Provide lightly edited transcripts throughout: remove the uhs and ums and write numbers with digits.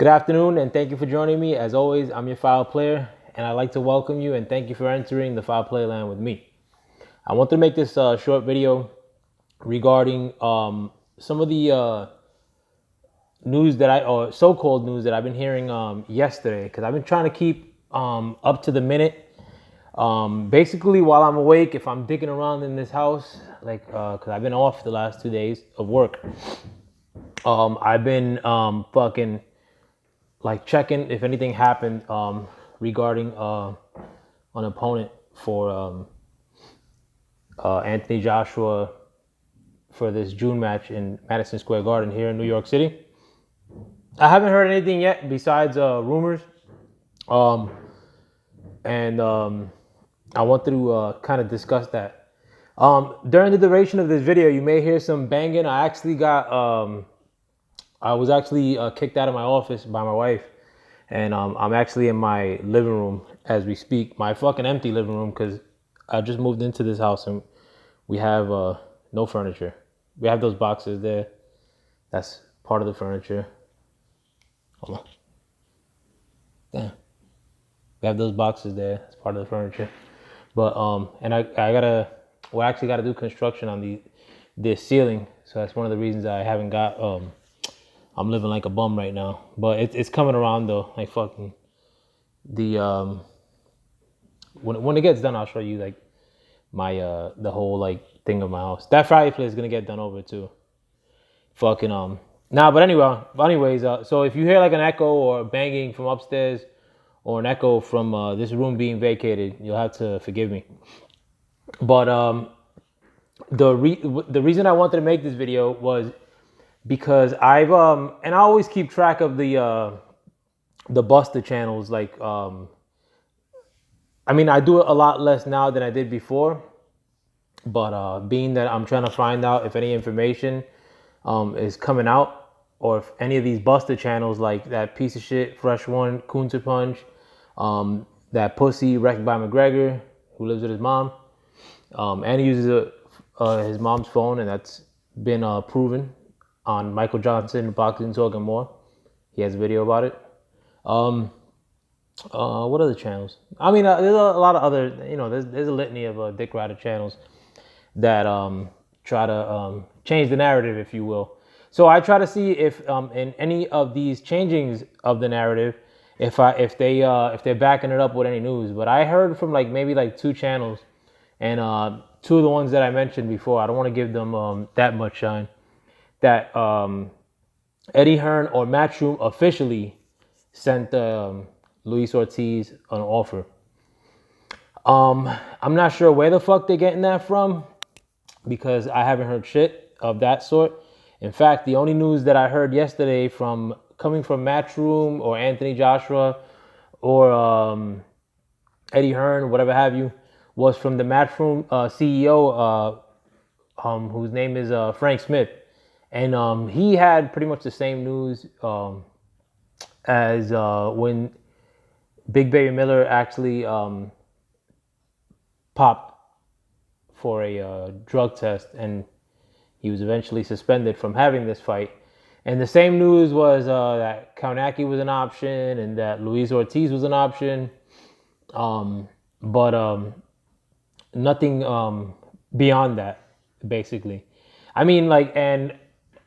Good afternoon, and thank you for joining me. As always, I'm your Foul Player, and I'd like to welcome you and thank you for entering the Foul Play Land with me. I want to make this short video regarding some of the news or so-called news that I've been hearing yesterday, because I've been trying to keep up to the minute. Basically, while I'm awake, if I'm digging around in this house, because I've been off the last 2 days of work, I've been fucking checking if anything happened regarding an opponent for Anthony Joshua for this June match in Madison Square Garden here in New York City. I haven't heard anything yet besides rumors, and I want to kind of discuss that. During the duration of this video, you may hear some banging. I was actually kicked out of my office by my wife, and I'm actually in my living room as we speak, my fucking empty living room, because I just moved into this house and we have no furniture. We have those boxes there. That's part of the furniture. Hold on. Damn. We have those boxes there. That's part of the furniture. But and I actually gotta do construction on the ceiling. So that's one of the reasons I haven't got I'm living like a bum right now, but it's coming around though. Like fucking the when it gets done, I'll show you like my the whole like thing of my house. That fireplace is gonna get done over too. Fucking but anyways, so if you hear like an echo or banging from upstairs or an echo from this room being vacated, you'll have to forgive me. But the reason I wanted to make this video was because I've and I always keep track of the Buster channels. I do it a lot less now than I did before, but being that I'm trying to find out if any information is coming out, or if any of these Buster channels, like that piece of shit Fresh One, Coonter Punch, that pussy Wrecked by McGregor, who lives with his mom, and he uses his mom's phone, and that's been proven on Michael Johnson, Boxing Talk and More. He has a video about it. What other channels? There's a lot of other, there's a litany of dick rider channels that try to change the narrative, if you will. So I try to see if in any of these changings of the narrative, if they're backing it up with any news. But I heard from maybe 2 channels, and 2 of the ones that I mentioned before, I don't want to give them that much shine, that Eddie Hearn or MatchRoom officially sent Luis Ortiz an offer. I'm not sure where the fuck they're getting that from, because I haven't heard shit of that sort. In fact, the only news that I heard yesterday coming from MatchRoom or Anthony Joshua or Eddie Hearn, whatever have you, was from the MatchRoom CEO, whose name is Frank Smith. And he had pretty much the same news as when Big Baby Miller actually popped for a drug test, and he was eventually suspended from having this fight. And the same news was that Kaunaki was an option and that Luis Ortiz was an option, but nothing beyond that, basically. And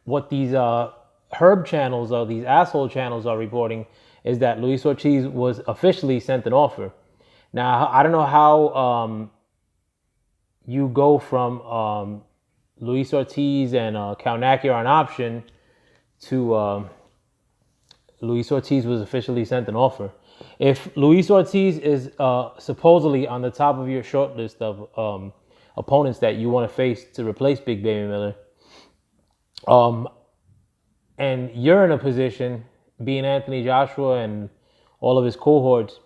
what these herb channels or these asshole channels are reporting is that Luis Ortiz was officially sent an offer. Now, I don't know how you go from Luis Ortiz and Kaunaki are an option to Luis Ortiz was officially sent an offer. If Luis Ortiz is supposedly on the top of your short list of opponents that you want to face to replace Big Baby Miller, and you're in a position, being Anthony Joshua and all of his cohorts,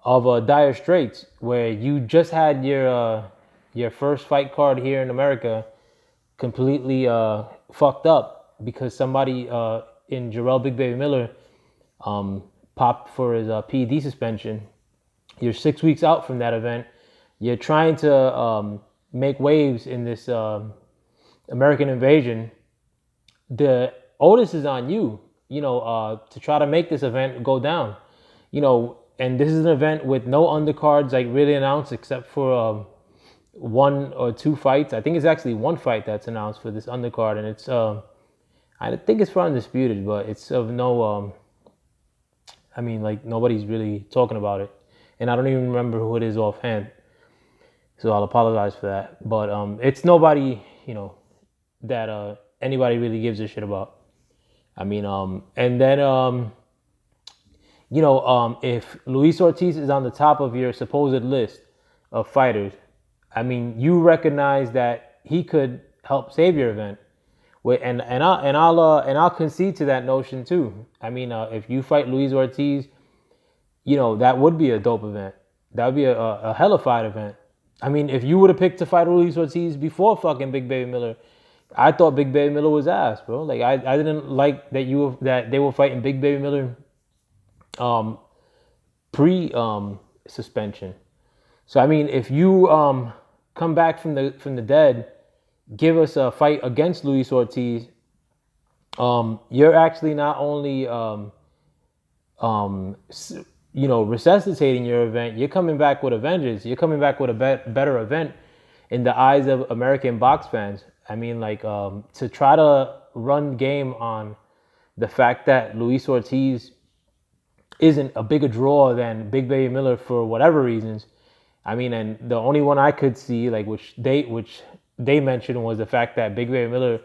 of dire straits, where you just had your first fight card here in America completely fucked up because somebody in Jarrell Big Baby Miller popped for his PED suspension. You're 6 weeks out from that event. You're trying to make waves in this American invasion. The onus is on you to try to make this event go down. And this is an event with no undercards like really announced except for one or two fights. I think it's actually one fight that's announced for this undercard, and it's I think it's for Undisputed, but it's of no like nobody's really talking about it, and I don't even remember who it is offhand, so I'll apologize for that. But it's nobody that anybody really gives a shit about. And then if Luis Ortiz is on the top of your supposed list of fighters, you recognize that he could help save your event. I'll concede to that notion too. If you fight Luis Ortiz, that would be a dope event. That would be a hella fight event. If you would have picked to fight Luis Ortiz before fucking Big Baby Miller, I thought Big Baby Miller was ass, bro. Like I didn't like that they were fighting Big Baby Miller pre suspension. So if you come back from the dead, give us a fight against Luis Ortiz, you're actually not only resuscitating your event, you're coming back with a vengeance. You're coming back with a better event in the eyes of American box fans. To try to run game on the fact that Luis Ortiz isn't a bigger draw than Big Baby Miller for whatever reasons. And the only one I could see, which they mentioned, was the fact that Big Baby Miller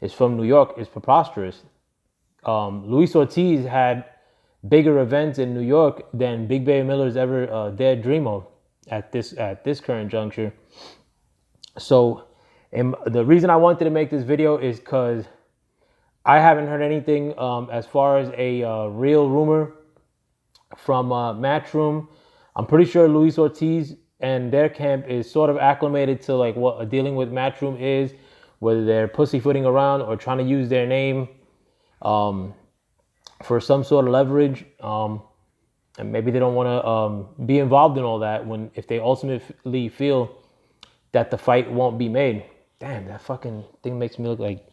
is from New York, is preposterous. Luis Ortiz had bigger events in New York than Big Baby Miller's ever dared dream of at this current juncture. So, the reason I wanted to make this video is because I haven't heard anything as far as a real rumor from MatchRoom. I'm pretty sure Luis Ortiz and their camp is sort of acclimated to what dealing with MatchRoom is, whether they're pussyfooting around or trying to use their name for some sort of leverage, and maybe they don't want to be involved in all that if they ultimately feel that the fight won't be made. Damn, that fucking thing makes me look like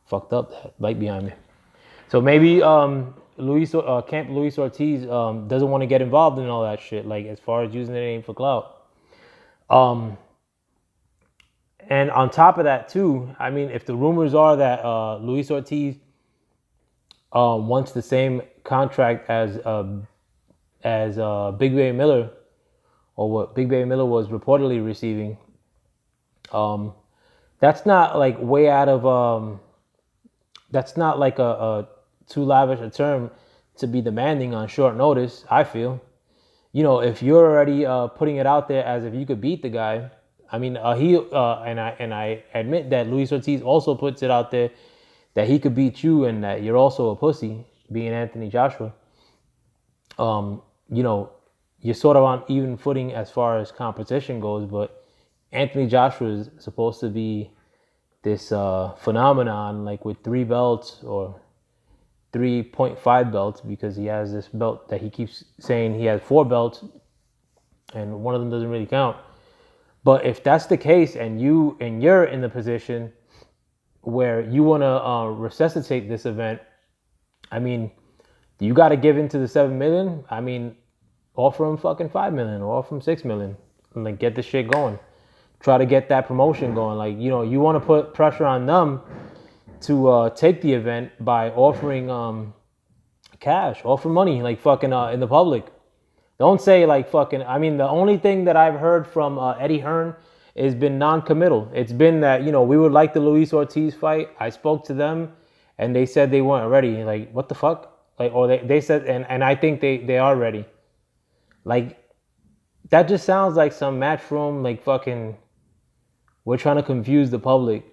fucked up, that light behind me. So maybe Camp Luis Ortiz doesn't want to get involved in all that shit, as far as using their name for clout. And on top of that too, if the rumors are that Luis Ortiz wants the same contract as Big Baby Miller, or what Big Baby Miller was reportedly receiving, that's not way out of that's not a too lavish a term to be demanding on short notice, I feel. If you're already putting it out there as if you could beat the guy, and I admit that Luis Ortiz also puts it out there that he could beat you and that you're also a pussy, being Anthony Joshua. You're sort of on even footing as far as competition goes, but Anthony Joshua is supposed to be this phenomenon, with 3 belts or 3.5 belts, because he has this belt that he keeps saying he has 4 belts, and one of them doesn't really count. But if that's the case, and you're in the position where you want to resuscitate this event, you got to give into the $7 million. Offer him fucking $5 million or offer him $6 million, and get this shit going. Try to get that promotion going. You want to put pressure on them to take the event by offering cash, offer money, in the public. Don't say the only thing that I've heard from Eddie Hearn has been non-committal. It's been that, we would like the Luis Ortiz fight. I spoke to them and they said they weren't ready. What the fuck? Or they said, and I think they are ready. That just sounds like some MatchRoom, we're trying to confuse the public,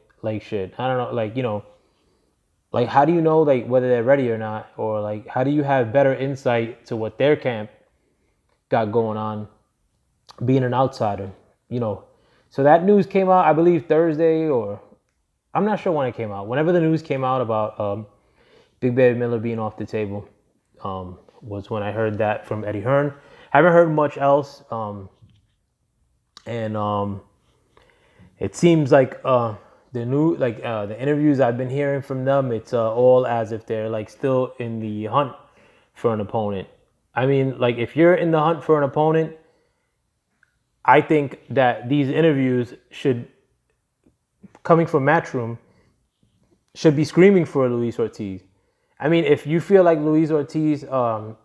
shit. I don't know, how do you know, whether they're ready or not? Or, how do you have better insight to what their camp got going on, being an outsider, So that news came out, I believe, Thursday, or I'm not sure when it came out. Whenever the news came out about Big Baby Miller being off the table, was when I heard that from Eddie Hearn. Haven't heard much else. It seems like the interviews I've been hearing from them, it's all as if they're like still in the hunt for an opponent. I mean, like if you're in the hunt for an opponent, I think that these interviews should, coming from Matchroom, should be screaming for Luis Ortiz. I mean, if you feel like Luis Ortiz, or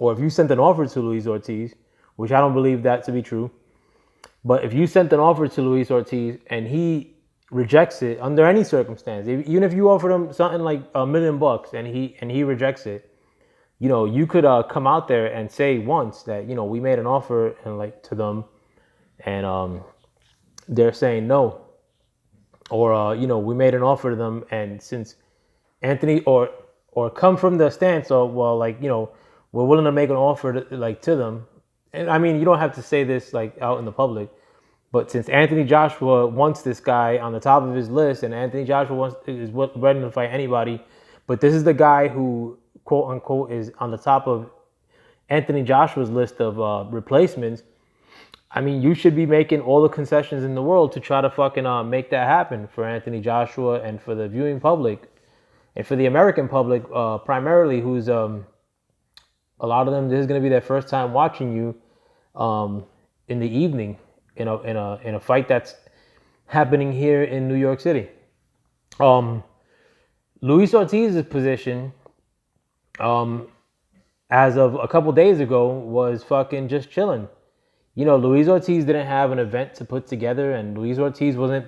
if you sent an offer to Luis Ortiz, which I don't believe that to be true, but if you sent an offer to Luis Ortiz and he rejects it under any circumstance, even if you offered him something like $1 million and he rejects it, you could come out there and say once that we made an offer and like to them, and they're saying no, or we made an offer to them, and since Anthony or come from the stance of, well, like we're willing to make an offer to them. And I mean, you don't have to say this like out in the public, but since Anthony Joshua wants this guy on the top of his list, and Anthony Joshua is ready to fight anybody, but this is the guy who, quote unquote, is on the top of Anthony Joshua's list of replacements. I mean, you should be making all the concessions in the world to try to fucking make that happen for Anthony Joshua and for the viewing public and for the American public, primarily, who's a lot of them, this is going to be their first time watching you in the evening in a fight that's happening here in New York City. Luis Ortiz's position, as of a couple days ago, was fucking just chilling. Luis Ortiz didn't have an event to put together, and Luis Ortiz wasn't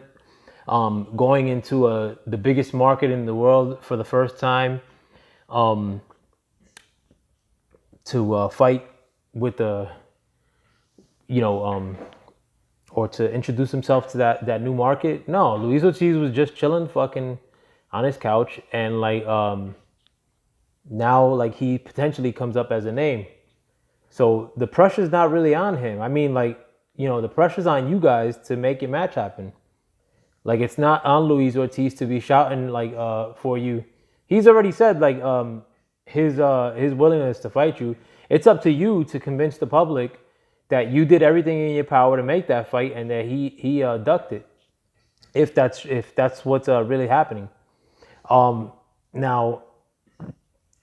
going into the biggest market in the world for the first time to fight with or to introduce himself to that new market. No, Luis Ortiz was just chilling fucking on his couch, and like now like he potentially comes up as a name. So the pressure's not really on him. I mean, like, the pressure's on you guys to make your match happen. Like, it's not on Luis Ortiz to be shouting like for you. He's already said like his willingness to fight you. It's up to you to convince the public that you did everything in your power to make that fight, and that he ducked it. If that's what's really happening. Now,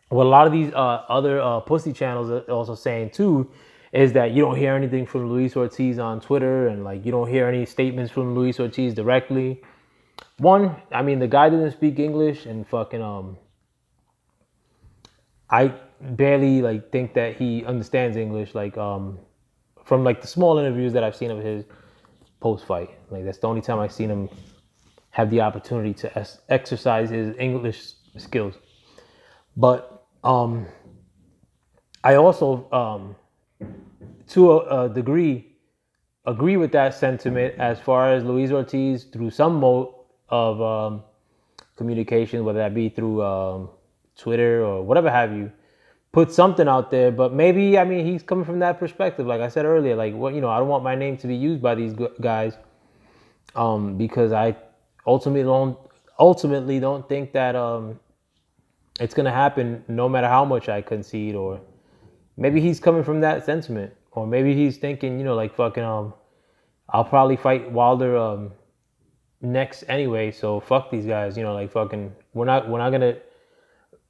what a lot of these other pussy channels are also saying too is that you don't hear anything from Luis Ortiz on Twitter, and like you don't hear any statements from Luis Ortiz directly. One, I mean, the guy didn't speak English, and fucking I barely like think that he understands English. Like from like the small interviews that I've seen of his post fight, like that's the only time I've seen him have the opportunity to exercise his English skills. But I also, to a degree, agree with that sentiment as far as Luis Ortiz, through some mode of communication, whether that be through Twitter or whatever have you, put something out there. But maybe, I mean, he's coming from that perspective. Like I said earlier, like, I don't want my name to be used by these guys because I ultimately don't think that it's going to happen no matter how much I concede. Or maybe he's coming from that sentiment, or maybe he's thinking, like fucking I'll probably fight Wilder next anyway, so fuck these guys, like fucking we're not going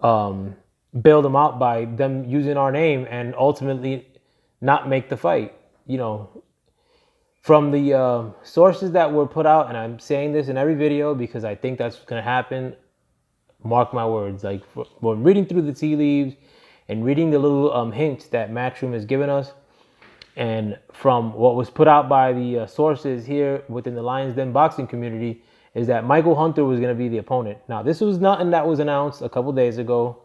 to bail them out by them using our name and ultimately not make the fight. From the sources that were put out, and I'm saying this in every video because I think that's going to happen, mark my words, like when reading through the tea leaves and reading the little hints that Matchroom has given us, and from what was put out by the sources here within the Lions Den boxing community, is that Michael Hunter was going to be the opponent. Now, this was nothing that was announced a couple days ago.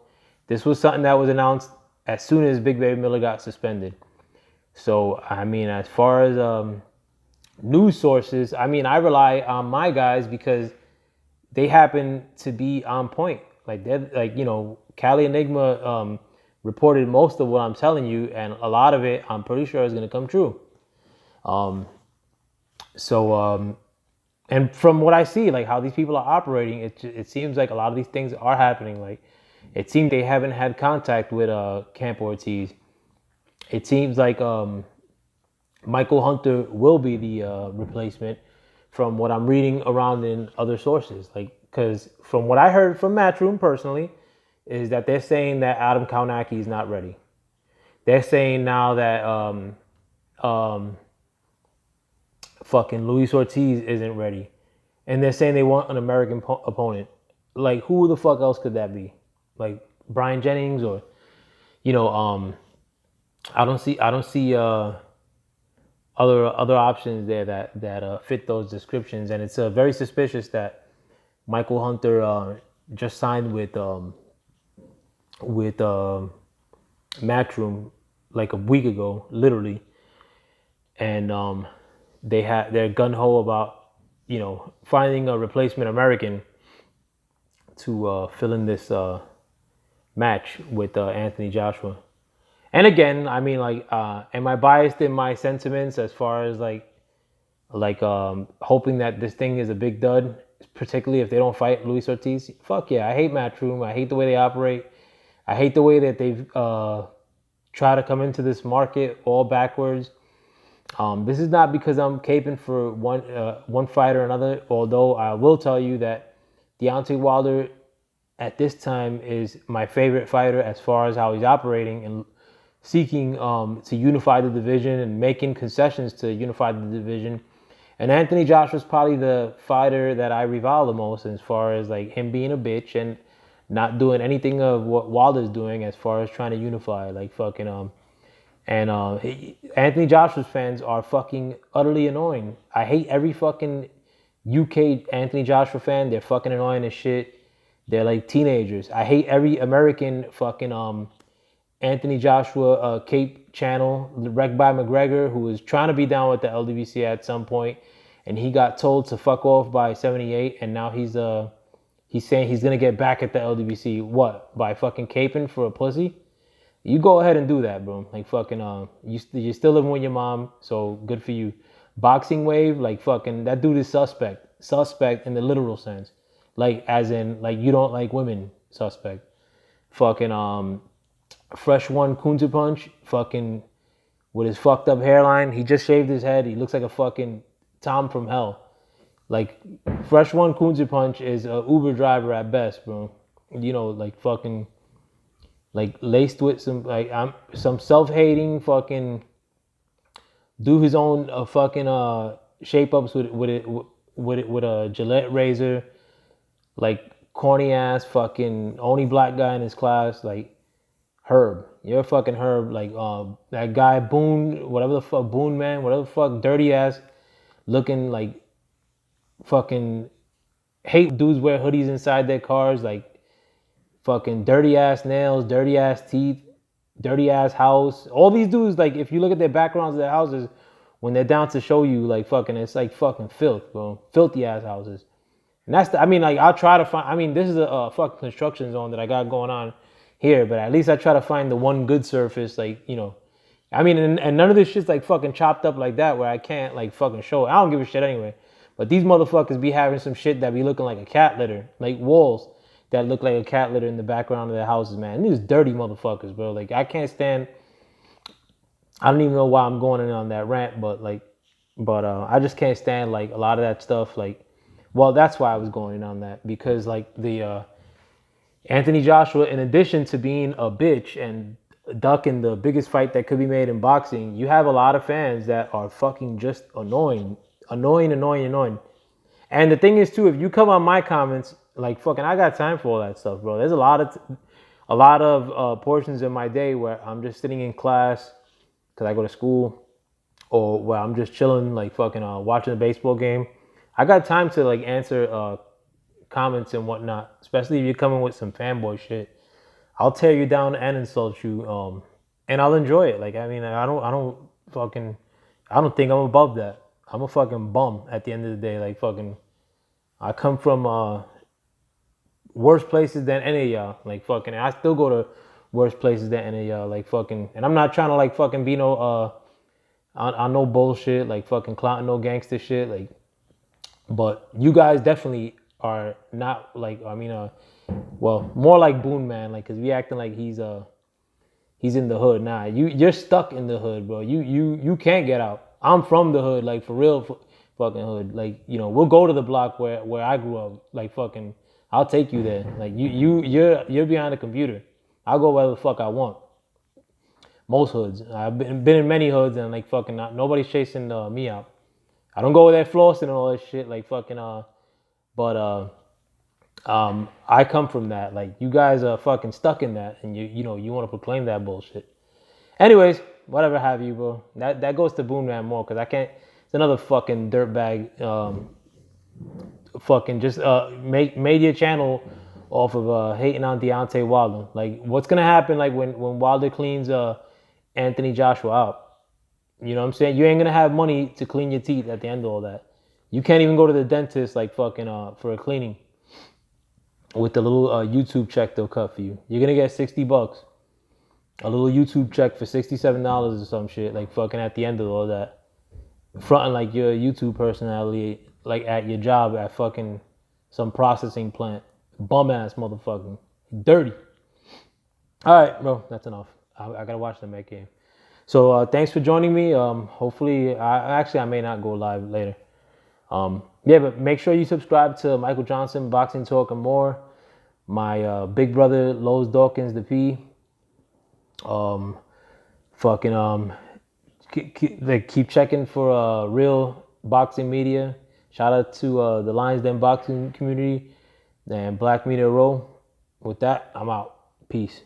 This was something that was announced as soon as Big Baby Miller got suspended. So, I mean, as far as news sources, I mean, I rely on my guys because they happen to be on point. Like, they're like, Cali Enigma reported most of what I'm telling you, and a lot of it I'm pretty sure is going to come true. And from what I see, like how these people are operating, it seems like a lot of these things are happening. Like, it seems they haven't had contact with Camp Ortiz. It seems like Michael Hunter will be the replacement from what I'm reading around in other sources. Like, because from what I heard from MatchRoom personally, is that they're saying that Adam Kaunaki is not ready. They're saying now that fucking Luis Ortiz isn't ready, and they're saying they want an American opponent. Like, who the fuck else could that be? Like Brian Jennings, or I don't see other options there that fit those descriptions, and it's very suspicious that Michael Hunter just signed with Matchroom like a week ago, literally, and they're gun ho about finding a replacement American to fill in this match with Anthony Joshua. And again, I mean, like, am I biased in my sentiments as far as like hoping that this thing is a big dud, particularly if they don't fight Luis Ortiz? Fuck yeah, I hate Matchroom. I hate the way they operate. I hate the way that they've tried to come into this market all backwards. This is not because I'm caping for one fight or another, although I will tell you that Deontay Wilder at this time is my favorite fighter as far as how he's operating and seeking to unify the division and making concessions to unify the division. And Anthony Joshua's probably the fighter that I revile the most as far as like him being a bitch and not doing anything of what Wilder's doing as far as trying to unify. Like fucking Anthony Joshua's fans are fucking utterly annoying. I hate every fucking UK Anthony Joshua fan. They're fucking annoying as shit. They're like teenagers. I hate every American fucking Anthony Joshua Cape channel, wrecked by McGregor, who was trying to be down with the LDBC at some point, and he got told to fuck off by 78, and now he's saying he's gonna get back at the LDBC. What? By fucking caping for a pussy? You go ahead and do that, bro. Like fucking you're still living with your mom, so good for you. Boxing wave, like fucking that dude is suspect in the literal sense, like as in like you don't like women, suspect. Fucking Fresh One Kunta Punch, fucking with his fucked up hairline. He just shaved his head. He looks like a fucking Tom from hell. Like Fresh One Kunta Punch is a Uber driver at best, bro. Like fucking like laced with some self-hating fucking do his own fucking shape ups with a Gillette razor, like corny ass fucking only black guy in his class, like Herb. You're a fucking Herb. Like that guy Boone, whatever the fuck, Boone man, whatever the fuck, dirty ass looking like fucking hate dudes wear hoodies inside their cars, like fucking dirty ass nails, dirty ass teeth, dirty ass house. All these dudes, like if you look at their backgrounds of their houses, when they're down to show you like fucking, it's like fucking filth, bro. Filthy ass houses. And that's I'll try to find, this is a fucking construction zone that I got going on here, but at least I try to find the one good surface, like, and none of this shit's like fucking chopped up like that where I can't like fucking show it. I don't give a shit anyway. But these motherfuckers be having some shit that be looking like a cat litter, like walls that look like a cat litter in the background of their houses, man. These dirty motherfuckers, bro. Like I can't stand. I don't even know why I'm going in on that rant, but I just can't stand like a lot of that stuff. Like, well, that's why I was going in on that, because like the Anthony Joshua, in addition to being a bitch and ducking the biggest fight that could be made in boxing, you have a lot of fans that are fucking just annoying. And the thing is too, if you come on my comments, like fucking, I got time for all that stuff, bro. There's a lot of portions of my day where I'm just sitting in class because I go to school, or where I'm just chilling, like fucking watching a baseball game. I got time to like answer comments and whatnot, especially if you're coming with some fanboy shit. I'll tear you down and insult you, and I'll enjoy it. Like I don't think I'm above that. I'm a fucking bum at the end of the day. Like fucking, I come from worse places than any of y'all. Like fucking, I still go to worse places than any of y'all. Like fucking, and I'm not trying to like fucking be no on no bullshit, like fucking clowning no gangster shit. Like, but you guys definitely are not like, well, more like Boone man, like, cause we acting like he's in the hood. Nah, you're stuck in the hood, bro. You can't get out. I'm from the hood, like for real, fucking hood. Like, you know, we'll go to the block where I grew up. Like, fucking, I'll take you there. Like, you're behind a computer. I'll go wherever the fuck I want. Most hoods. I've been in many hoods and like fucking nobody's chasing me out. I don't go there flossing and all that shit. Like fucking but I come from that. Like you guys are fucking stuck in that, and you know you want to proclaim that bullshit. Anyways, whatever have you, bro. That goes to Boon Man more because I can't. It's another fucking dirtbag. Fucking just made your channel off of hating on Deontay Wilder. Like what's gonna happen? Like when Wilder cleans Anthony Joshua out. You know what I'm saying? You ain't gonna have money to clean your teeth at the end of all that. You can't even go to the dentist like fucking for a cleaning with the little YouTube check they'll cut for you. You're gonna get $60. A little YouTube check for $67 or some shit, like fucking at the end of all that. Fronting like your YouTube personality, like at your job at fucking some processing plant. Bum ass motherfucking. Dirty. Alright, bro, that's enough. I gotta watch the Met game. So thanks for joining me. Hopefully, I may not go live later. Yeah, but make sure you subscribe to Michael Johnson, Boxing Talk and More. My big brother, Lowe's Dawkins, the P. Keep checking for real boxing media. Shout out to the Lions Den boxing community and Black Media Row. With that, I'm out. Peace.